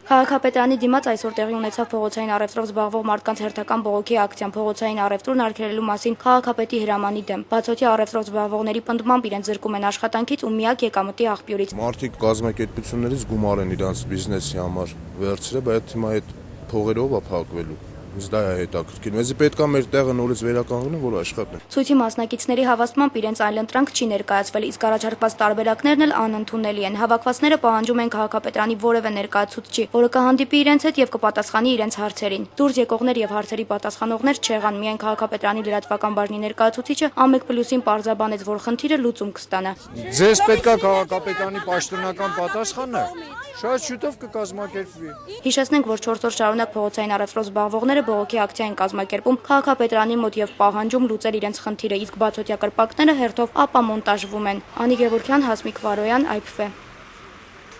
Քաղաքապետարանի դիմաց այսօր տեղի ունեցավ փողոցային առևտրով զբաղվող մարդկանց հերթական բողոքի ակցիան փողոցային առևտրն արգելելու մասին քաղաքապետի հրամանի դեմ։ Բացօթյա առևտրով զբաղվողների պնդմամբ իրենց զրկում են աշխատանքից ու միակ եկամտի աղբյուրից։ Մարդիկ կազմակերպություններից գումար են իրանց բիզնեսի համար վերցրել, բայց հիմա այդ փողերով է փակվելու։ Ինձ դա է հետաքրքիր։ Մեզ պետք է մեր տեղը նորից վերականգնեն, որ աշխատեն։ Ցույցի մասնակիցների հավաստմամբ իրենց այլընտրանք չի ներկայացվել, իսկ առաջարկված տարբերակներն էլ անընդունելի են։ Հավաքվածները պահանջում են քաղաքապետարանի որևէ ներկայացուցչի, որը կհանդիպի իրենց հետ եւ կպատասխանի իրենց հարցերին։ Դուրս եկողներ եւ հարցերի պատասխանողներ չեղան, միայն քաղաքապետարանի լրատվական բաժնի ներկայացուցիչը ԱՄԵԿ+-ին պարզաբանեց, որ խնդիրը լուծում կստանա։ Ձեզ պետք է քաղաքապետարանի պաշտոնական պատասխանը շատ շուտով կկազմակերպվի։ Հիշեցնենք, որ 4 օր շարունակ փողոցային առևտրով զբաղվողները բողոքի ակցիա են կազմակերպում քաղաքապետարանի մոտ եւ պահանջում լուծել իրենց խնդիրը, իսկ բացօթյա կրպակները հերթով ապամոնտաժվում են։ Անի Գևորգյան, Հասմիկ Վարոյան, IPV